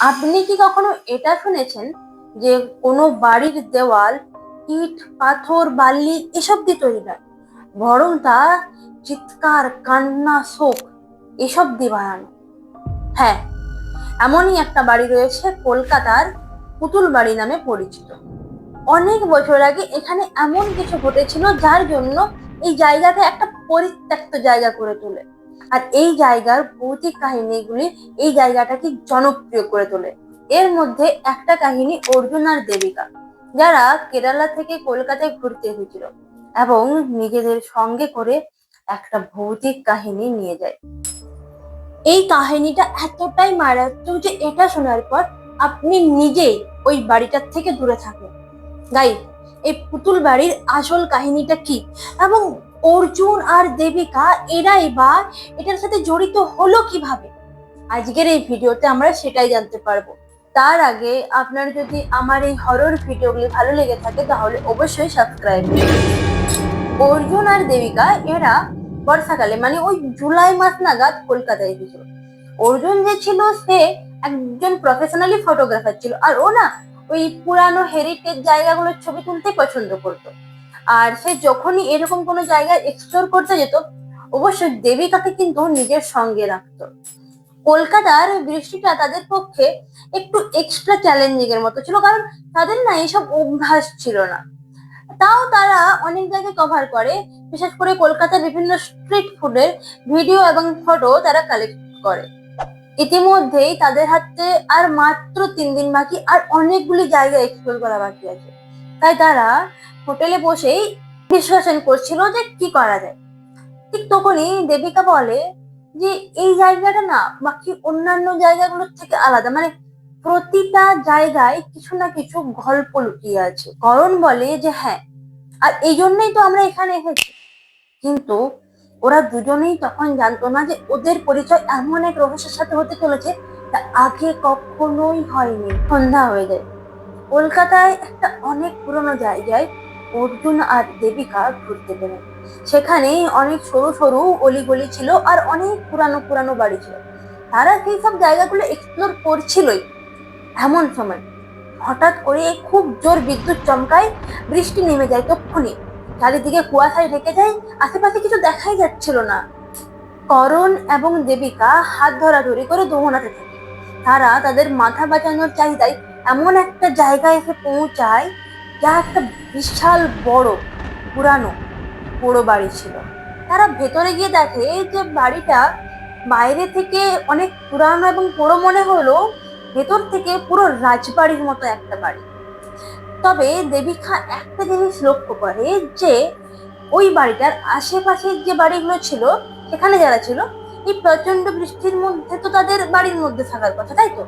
আপনি কি কখনো এটা শুনেছেন যে কোনো বাড়ির দেওয়াল ইট পাথর বালি এসব দিয়ে তৈরি নয়, বরং তা চিৎকার কান্না শোক এসব দিয়ে বানানো? হ্যাঁ, এমনই একটা বাড়ি রয়েছে কলকাতার পুতুল বাড়ি নামে পরিচিত। অনেক বছর আগে এখানে এমন কিছু ঘটেছিল যার জন্য এই জায়গাকে একটা পরিত্যক্ত জায়গা করে তোলে। আর এই জায়গার ভৌতিক কাহিনীগুলি এই জায়গাটাকে জনপ্রিয় করে তোলে। এর মধ্যে একটা কাহিনী অর্জুন আর দেবিকা, যারা কেরালা থেকে কলকাতায় ঘুরতে এসেছিল এবং নিজেদের সঙ্গে করে একটা ভৌতিক কাহিনী নিয়ে যায়। এই কাহিনীটা এতটাই মারাত্মক যে এটা শোনার পর আপনি নিজেই ওই বাড়িটার থেকে দূরে থাকবেন। গাইস, এই পুতুল বাড়ির আসল কাহিনীটা কি এবং অর্জুন আর দেবিকা এরাই বা এটার সাথে জড়িত হলো কিভাবে, আজকের এই ভিডিওতে আমরা সেটাই জানতে পারবো। তার আগে আপনার যদি আমার এই হরর ভিডিওগুলি ভালো লেগে থাকে তাহলে অবশ্যই সাবস্ক্রাইব করুন। অর্জুন আর দেবিকা এরা বর্ষাকালে মানে ওই জুলাই মাস নাগাদ কলকাতায় এসেছিল। অর্জুন যে ছিল সে একজন প্রফেশনালি ফটোগ্রাফার ছিল, আর ও না ওই পুরানো হেরিটেজ জায়গাগুলোর ছবি তুলতে পছন্দ করত। আর সে যখনই এরকম কোনো জায়গায় এক্সপ্লোর করতে যেত অবশ্যই দেবিকাকে কিন্তু নিজের সঙ্গে রাখতো। কলকাতার বৃষ্টিটা তাদের পক্ষে একটু এক্সট্রা চ্যালেঞ্জিং এর মতো ছিল, কারণ তাদের না এইসব অভ্যাস ছিল না। তাও তারা অনেক জায়গায় কভার করে, বিশেষ করে কলকাতার বিভিন্ন স্ট্রিট ফুডের ভিডিও এবং ফটো তারা কালেক্ট করে। ইতিমধ্যেই তাদের হাতে আর মাত্র 3 দিন বাকি, আর অনেকগুলি জায়গা এক্সপ্লোর করা বাকি আছে। তাই তারা হোটেলে বসেই ডিসকাশন করছিল যে কি করা যায়। ঠিক তখনই দেবিকা বলে যে এই জায়গাটা না বাকি অন্যান্য জায়গাগুলোর থেকে আলাদা, মানে প্রতিটা জায়গায় কিছু না কিছু গল্প লুকিয়ে আছে। করণ বলে যে হ্যাঁ, আর এই জন্যই তো আমরা এখানে এসেছি। কিন্তু ওরা দুজনেই তখন জানতো না যে ওদের পরিচয় এমন এক রহস্যের সাথে হতে চলেছে তা আগে কখনোই হয়নি। সন্ধ্যা হয়ে যায়। কলকাতায় একটা অনেক পুরনো জায়গায় অর্জুন আর দেবিকা ঘুরতে বেরোয়। সেখানে অনেক সরু সরু অলিগলি ছিল আর অনেক পুরানো পুরানো বাড়ি ছিল। তারা সেই সব জায়গাগুলো এক্সপ্লোর করছিলই, এমন সময় হঠাৎ করে খুব জোর বিদ্যুৎ চমকায়, বৃষ্টি নেমে যায় তক্ষুনি। চারিদিকে কুয়াশায় ঢেকে যায়, আশেপাশে কিছু দেখাই যাচ্ছিল না। করণ এবং দেবিকা হাত ধরাধরি করে দৌড়াতে থাকে। তারা তাদের মাথা বাঁচানোর চাহিদায় এমন একটা জায়গায় এসে পৌঁছায় যা একটা বিশাল বড় পুরানো পোড়ো বাড়ি ছিল। তারা ভেতরে গিয়ে দেখে যে বাড়িটা বাইরে থেকে অনেক পুরানো এবং পোড়ো মনে হলো, ভেতর থেকে পুরো রাজবাড়ির মতো একটা বাড়ি। তবে দেবিকা একটা জিনিস লক্ষ্য করে যে ওই বাড়িটার আশেপাশের যে বাড়িগুলো ছিল সেখানে যারা ছিল এই প্রচন্ড বৃষ্টির মধ্যে তো তাদের বাড়ির মধ্যে থাকার কথা, তাই তো?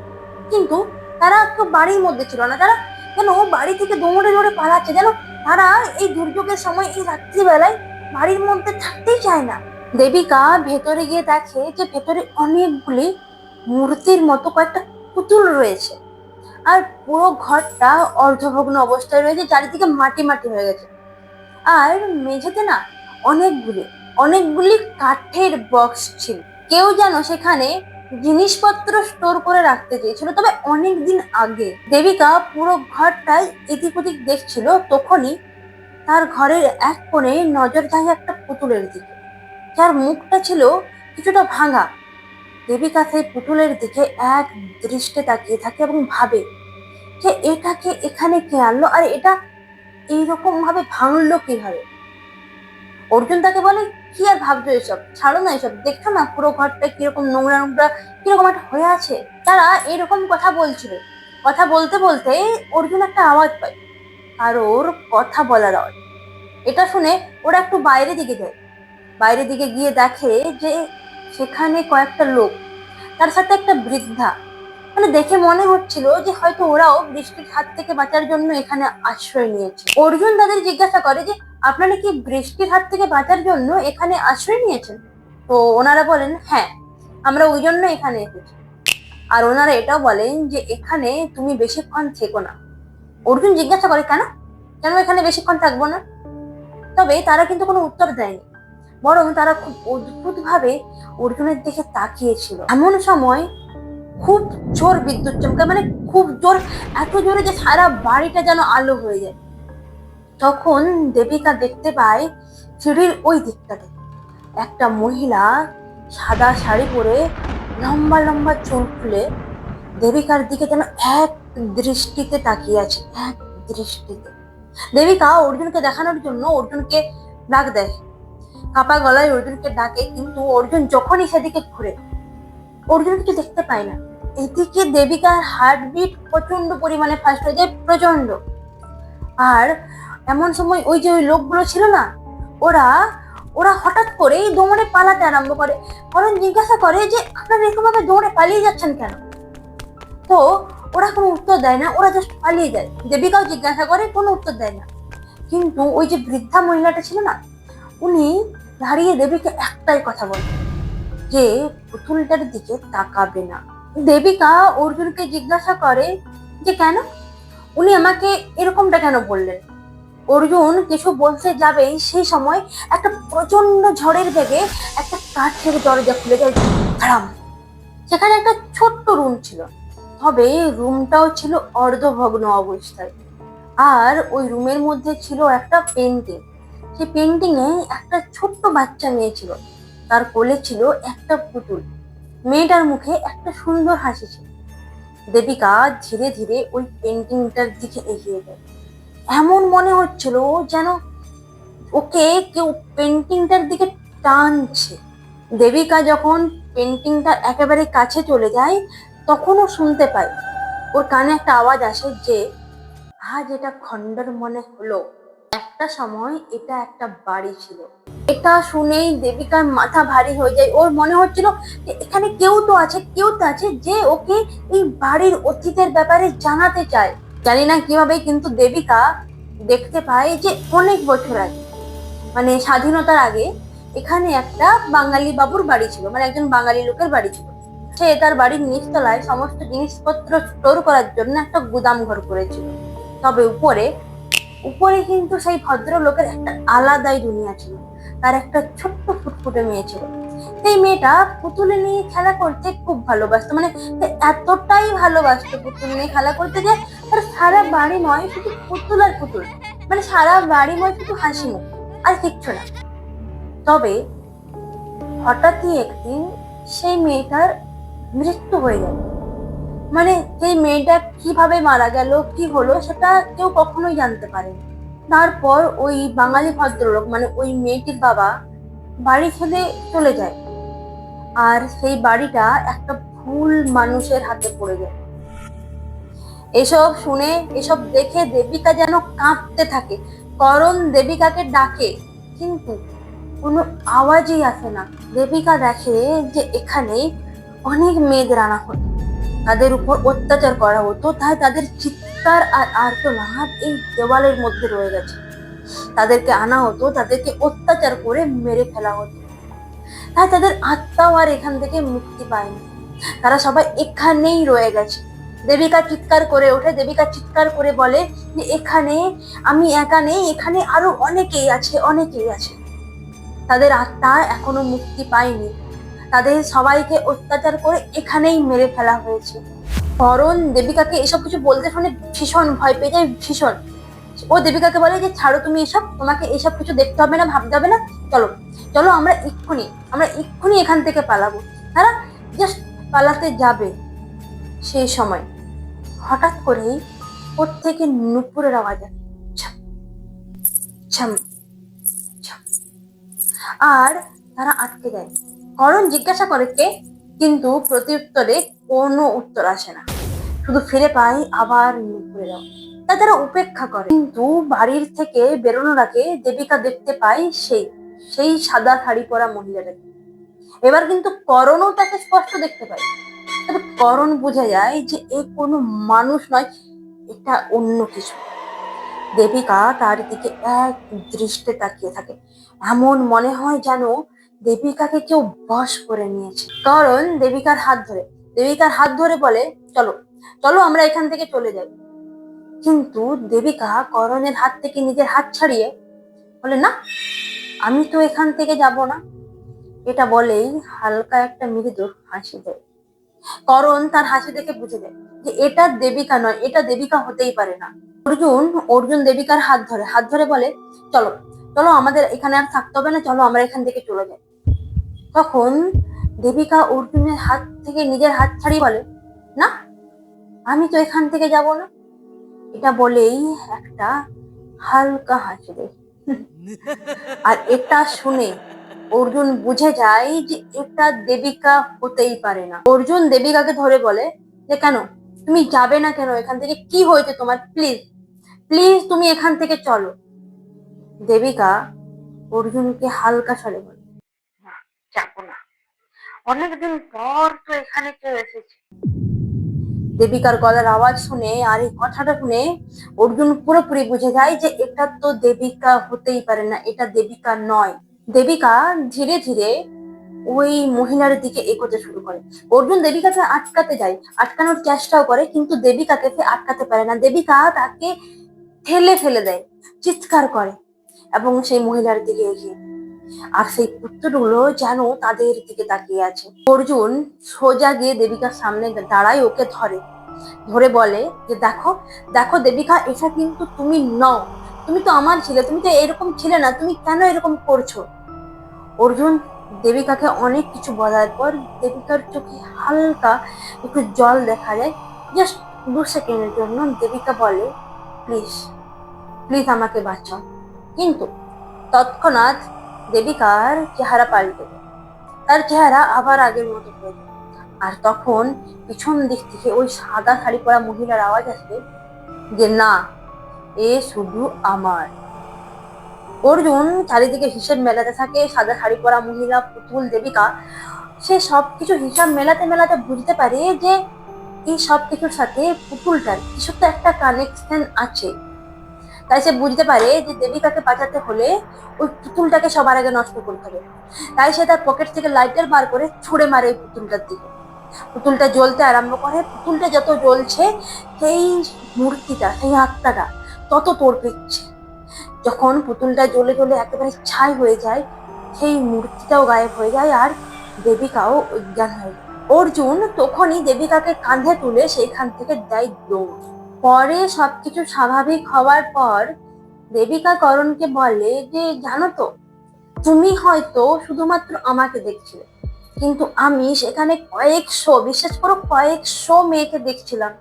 কিন্তু তারা তো বাড়ির মধ্যে ছিল না, তারা যেন বাড়ি থেকে দৌড়ে দৌড়ে পালাচ্ছে, যেন তারা এই দুর্যোগের সময় এই রাত্রিবেলায় বাড়ির মধ্যে থাকতেই চায় না। দেবিকা ভেতরে গিয়ে দেখে যে ভেতরে অনেকগুলি মূর্তির মতো কয়েকটা পুতুল রয়েছে, আর পুরো ঘরটা অর্ধভগ্ন অবস্থায় রয়েছে, চারিদিকে মাটি মাটি হয়ে গেছে। আর মেঝেতে না অনেকগুলি অনেকগুলি কাঠের বক্স ছিল। কেউ যেন সেখানে জিনিসপত্র স্টোর করে রাখতে চেয়েছিল, তবে অনেক দিন আগে। দেবিকা পুরো ঘরটায় এদিক ওদিক দেখছিল, তখনই তার ঘরের এক কোণে নজর যায় একটা পুতুলের দিকে, যার মুখটা ছিল কিছুটা ভাঙা। দেবিকা সেই পুতুলের দিকে এক দৃষ্টে তাকিয়ে থাকে এবং ভাবে যে এটাকে এখানে কে আনলো, আর এটা এইরকম ভাবে ভাঙলো কিভাবে। অর্জুন তাকে বলে কি আর ভাবছো এসব, ছাড়ো না এসব, দেখছো না পুরো ঘরটা কিরকম নোংরা নোংরা কিরকম একটা হয়ে আছে। তারা এরকম কথা বলছিল, কথা বলতে বলতে অর্জুন একটা আওয়াজ পায়, আর ওর কথা বলার আওয়াজ। এটা শুনে ওরা একটু বাইরের দিকে যায়। বাইরের দিকে গিয়ে দেখে যে সেখানে কয়েকটা লোক, তার সাথে একটা বৃদ্ধা। মানে দেখে মনে হচ্ছিল যে হয়তো ওরাও বৃষ্টির হাত থেকে বাঁচার জন্য এখানে আশ্রয় নিয়েছে। অর্জুন তাদের জিজ্ঞাসা করে যে আপনারা কি বৃষ্টির হাত থেকে বাঁচার জন্য এখানে আশ্রয় নিয়েছেন? তো ওনারা বলেন হ্যাঁ, আমরা ওই জন্য এখানে এসেছি। আর ওনারা এটাও বলেন যে এখানে তুমি বেশিক্ষণ থেকো না। অর্জুন জিজ্ঞাসা করে কেন, কেন এখানে বেশিক্ষণ থাকবো না? তবে তারা কিন্তু কোনো উত্তর দেয়নি, বরং তারা খুব অদ্ভুত ভাবে অর্জুনের দিকে তাকিয়েছিল। এমন সময় খুব জোর বিদ্যুৎ চমকায়, মানে খুব জোর, এত জোরে যে সারা বাড়িটা যেন আলো হয়ে যায়। তখন দেবিকা দেখতে পায় সিঁড়ির ওই দিকটাতে একটা মহিলা সাদা শাড়ি পরে, লম্বা লম্বা চুল খুলে দেবিকার দিকে যেন এক দৃষ্টিতে তাকিয়ে আছে, এক দৃষ্টিতে। দেবিকা অর্জুনকে দেখানোর জন্য অর্জুনকে ডাক দেয়, কাপা গলায় অর্জুনকে ডাকে, কিন্তু অর্জুন যখনই সেদিকে ঘুরে অর্জুন কিছু দেখতে পায় না। এদিকে দেবিকার হার্টবিট প্রচন্ড পরিমাণে ফাস্ট হয়ে যায়, প্রচন্ড। আর এমন সময় ওই যে ওই লোকগুলো ছিল না, ওরা ওরা হঠাৎ করেই দৌড়ে পালাতে আরম্ভ করে। কারণ জিজ্ঞাসা করে যে আপনারা এরকম ভাবে দৌড়ে পালিয়ে যাচ্ছেন কেন? তো ওরা কোনো উত্তর দেয় না, ওরা জাস্ট পালিয়ে যায়। দেবিকাও জিজ্ঞাসা করে, কোনো উত্তর দেয় না। কিন্তু ওই যে বৃদ্ধা মহিলাটা ছিল না, উনি দাঁড়িয়ে দেবীকে একটাই কথা বলে যে পুতুলটার দিকে তাকাবে না। দেবিকা অর্জুনকে জিজ্ঞাসা করে যে কেন, উনি আমাকে এরকমটা কেন বললেন? অর্জুন কিছু বলতে যাবেই সেই সময় একটা প্রচন্ড ঝড়ের বেগে একটা কাঠের দরজা খুলে যায়, ধারাম। সেখানে একটা ছোট্ট রুম ছিল, তবে রুমটাও ছিল অর্ধভগ্ন অবস্থায়। আর ওই রুমের মধ্যে ছিল একটা পেন্টিং। সেই পেন্টিং এ একটা ছোট্ট বাচ্চা মেয়ে ছিল, তার কোলে ছিল একটা পুতুল। মেয়েটার মুখে একটা সুন্দর হাসি ছিল। দেবিকা ধীরে ধীরে ওই পেন্টিংটার দিকে এগিয়ে যায়। এমন মনে হচ্ছিল যেন ওকে কেউ পেন্টিংটার দিকে টানছে। দেবিকা যখন পেন্টিংটার একেবারে কাছে চলে যায়, তখনও শুনতে পায়, ওর কানে একটা আওয়াজ আসে যে আজ এটা খণ্ডর মনে হলো, একটা সময় এটা একটা বাড়ি ছিল। এটা শুনেই দেবিকার মাথা ভারী হয়ে যায়। ওর মনে হচ্ছিল যে এখানে কেউ তো আছে, কেউ তো আছে যে ওকে এই বাড়ির অতীতের ব্যাপারে জানাতে চায়। জানি না কিভাবে, কিন্তু দেবিকা দেখতে পায় যে অনেক বছর আগে, মানে স্বাধীনতার আগে, এখানে একটা বাঙালি বাবুর বাড়ি ছিল, মানে একজন বাঙালি লোকের বাড়ি ছিল। সে তার বাড়ির নিচতলায় সমস্ত জিনিসপত্র স্টোর করার জন্য একটা গুদাম ঘর করেছিল। তবে উপরে উপরে কিন্তু সেই ভদ্রলোকের একটা আলাদাই দুনিয়া ছিল। তার একটা ছোট্ট ফুটফুটে মেয়ে ছিল। সেই মেয়েটা পুতুলে নিয়ে খেলা করতে খুব ভালোবাসতো, মানে এতটাই ভালোবাসতো পুতুল নিয়ে খেলা করতে যে তার সারা বাড়ি নয় শুধু পুতুল আর পুতুল, মানে সারা বাড়ি নয় শুধু হাসি মুখ, আর কিচ্ছু না। তবে হঠাৎই একদিন সেই মেয়েটার মৃত্যু হয়ে গেল। মানে সেই মেয়েটা কিভাবে মারা গেল, কি হলো, সেটা কেউ কখনোই জানতে পারেনি। তারপর ওই বাঙালি ভদ্রলোক, মানে ওই মেয়েটির বাবা বাড়ি ছেড়ে চলে যায়, আর সেই বাড়িটা একটা ভুল মানুষের হাতে পড়ে যায়। এসব শুনে, এসব দেখে দেবিকা যেন কাঁপতে থাকে। করণ দেবিকাকে ডাকে, কিন্তু কোনো আওয়াজই আসে না। দেবিকা দেখে যে এখানে অনেক মেয়েদের আনা হতো, তাদের উপর অত্যাচার করা হতো, তাই তাদের চিৎকার আর আর্তনাদ এই দেওয়ালের মধ্যে রয়ে গেছে। তাদেরকে আনা হতো, তাদেরকে অত্যাচার করে মেরে ফেলা হতো, তাই তাদের আত্মাও আর এখান থেকে মুক্তি পায়নি। তারা সবাই এখানেই রয়ে গেছে। দেবিকা চিৎকার করে ওঠে, দেবিকা চিৎকার করে বলে যে এখানে আমি একা নেই, এখানে আরো অনেকেই আছে, অনেকেই আছে। তাদের আত্মা এখনো মুক্তি পায়নি, তাদের সবাইকে অত্যাচার করে এখানেই মেরে ফেলা হয়েছে। করণ দেবিকাকে এসব কিছু বলতে শুনে ভীষণ ভয় পেয়ে যায়, ভীষণ। ও দেবিকাকে বলে যে ছাড়ো তুমি এসব, তোমাকে এসব কিছু দেখতে হবে না, ভাবতে হবে না, চলো চলো আমরা এক্ষুনি এখান থেকে পালাবো। তারা জাস্ট পালাতে যাবে, সেই সময় হঠাৎ করেই ওর থেকে নুপুরের আওয়াজ আসে, ছম ছম ছম। আর তারা আটকে যায়। করণ জিজ্ঞাসা করে কে, কিন্তু প্রত্যুত্তরে কোনো উত্তর আসে না, শুধু ফিরে পায় আবার নুপুরের আওয়াজ। তাই তারা উপেক্ষা করে। কিন্তু বাড়ির থেকে বেরোনোর আগে দেবিকা দেখতে পায় সেই সেই সাদা শাড়ি পরা মহিলাটাকে। এবার কিন্তু করণও তাকে স্পষ্ট দেখতে পায়, তবে করণ বুঝে যায় যে এ কোনো মানুষ নয়, এটা অন্য কিছু। দেবিকা তার দিকে এক দৃষ্টে তাকিয়ে থাকে, এমন মনে হয় যেন দেবিকাকে কেউ বশ করে নিয়েছে। করণ দেবিকার হাত ধরে বলে চলো চলো আমরা এখান থেকে চলে যাই। কিন্তু দেবিকা করণের হাত থেকে নিজের হাত ছাড়িয়ে বলে না, আমি তো এখান থেকে যাব না। এটা বলেই হালকা একটা মৃদু হাসি দেয়। করণ তার হাসি দেখে বুঝে যায় যে এটা দেবিকা নয়, এটা দেবিকা হতেই পারে না। অর্জুন অর্জুন দেবিকার হাত ধরে বলে, চলো চলো, আমাদের এখানে আর থাকতে হবে না, চলো আমরা এখান থেকে চলে যাই। তখন দেবিকা অর্জুনের হাত থেকে নিজের হাত ছাড়িয়ে বলে, না, আমি তো এখান থেকে যাব না। এটা বলেই একটা হালকা হাসি দেয়। আর এটা শুনে অর্জুন বুঝে যায় যে এটা দেবিকা হতেই পারে না। অর্জুন দেবিকাকে ধরে বলে যে, কেন তুমি যাবে না কেন এখান থেকে? কি হয়েছে তোমার? প্লিজ প্লিজ তুমি এখান থেকে চলো। দেবিকা অর্জুনকে হালকা স্বরে বলে, না, যাবো না, অনেকদিন পর তো এখানে কেউ এসেছে। দেবিকার গলার আওয়াজ শুনে আর এই কথাটা শুনে অর্জুন পুরোপুরি বুঝে যায় যে এটা তো দেবিকা হতেই পারে না, এটা দেবিকা নয়। দেবিকা ধীরে ধীরে ওই মহিলার দিকে এগোতে শুরু করে। অর্জুন দেবিকাকে আটকাতে যায়, আটকানোর চেষ্টাও করে, কিন্তু দেবিকাকে সে আটকাতে পারে না। দেবিকা তাকে ঠেলে ফেলে দেয়, চিৎকার করে এবং সেই মহিলার দিকে এগিয়ে। আর সেই পুত্রগুলো যেন তাদের দিকে তাকিয়ে আছে। অর্জুন সোজা গিয়ে দেবিকার সামনে দাঁড়ায়, ওকে ধরে বলে যে, দেখো দেখো দেবিকা, এটা কিন্তু তুমি নও, তুমি তো আমার ছিলে, তুমি তো এরকম ছিলে না, তুমি কেন এরকম করছো? অর্জুন দেবিকাকে অনেক কিছু বলার পর দেবিকার চোখে হালকা একটু জল দেখা যায়, জাস্ট 2 সেকেন্ডের জন্য। দেবিকা বলে, প্লিজ প্লিজ আমাকে বাঁচাও। কিন্তু তৎক্ষণাৎ দেবিকার চেহারা পাল্টে যায়, তার চেহারা আবার আগের মতো হয়ে যায়। আর তখন পিছন দিক থেকে ওই সাদা শাড়ি পরা মহিলার আওয়াজ আসে যে, না, এ শুধু আমার। অর্জুন চারিদিকে হিসেব মেলাতে থাকে, সাদা শাড়ি পরা মহিলা, পুতুল, দেবিকা। সে সবকিছু হিসাব মেলাতে মেলাতে বুঝতে পারে যে এই সবকিছুর সাথে পুতুলটার কিছু তো একটা কানেকশন আছে। তাই সে বুঝতে পারে যে দেবিকাকে বাঁচাতে হলে ওই পুতুলটাকে সবার আগে নষ্ট করতে হবে। তাই সে তার পকেট থেকে লাইটার বার করে ছুড়ে মারে ওই পুতুলটার দিকে। পুতুলটা জ্বলতে আরম্ভ করে। পুতুলটা যত জ্বলছে, সেই মূর্তিটা, সেই আত্মাটা তত তোড় পেচ্ছে। যখন পুতুলটা জ্বলে জ্বলে একেবারে ছাই হয়ে যায়, সেই মূর্তিটাও গায়েব হয়ে যায় আর দেবিকাও অজ্ঞান হয়ে যায়। অর্জুন তখনই দেবিকাকে কাঁধে তুলে সেইখান থেকে দেয় দৌড়। পরে সবকিছু স্বাভাবিক হওয়ার পর দেবিকা করণকে বলে যে, জানো তো, তুমি হয়তো শুধুমাত্র আমাকে দেখছিলে, কিন্তু আমি সেখানে কয়েকশো, বিশ্বাস করো, কয়েকশো মেয়েকে দেখছিলাম।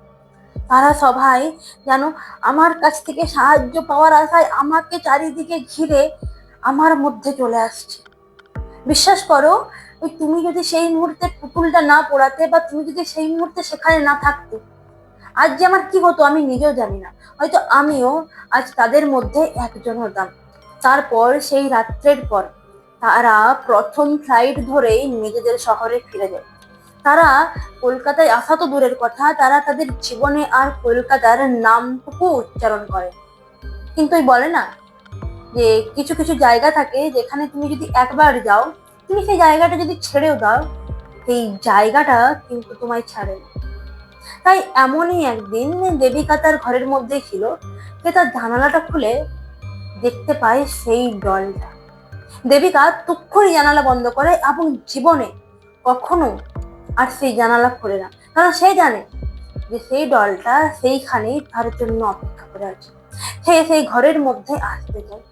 তারা সবাই যেন আমার কাছ থেকে সাহায্য পাওয়ার আশায় আমাকে চারিদিকে ঘিরে আমার মধ্যে চলে আসছে। বিশ্বাস করো, ওই তুমি যদি সেই মুহূর্তে পুতুলটা না পোড়াতে, বা তুমি যদি সেই মুহূর্তে সেখানে না থাকতে, আজ যে আমার কি হতো আমি নিজেও জানি না। হয়তো আমিও আজ তাদের মধ্যে একজন হতাম। তারপর সেই রাত্রের পর তারা প্রথম ফ্লাইট ধরেই নিজেদের শহরে ফিরে যায়। তারা কলকাতায় আসা তো দূরের কথা, তারা তাদের জীবনে আর কলকাতার নামটুকু উচ্চারণ করে। কিন্তু ওই বলে না যে কিছু কিছু জায়গা থাকে যেখানে তুমি যদি একবার যাও, তুমি সেই জায়গাটা যদি ছেড়েও দাও, সেই জায়গাটা কিন্তু তোমায় ছাড়ে না। তাই এমনই একদিন দেবিকা তার ঘরের মধ্যেই ছিল, সে তার জানালাটা খুলে দেখতে পায় সেই ডলটা। দেবিকা তক্ষুনি জানালা বন্ধ করে এবং জীবনে কখনো আর সেই জানালা খোলে না, কারণ সে জানে যে সেই ডলটা সেইখানেই তার জন্য অপেক্ষা করে আছে। সে সেই ঘরের মধ্যে আসতে চায়।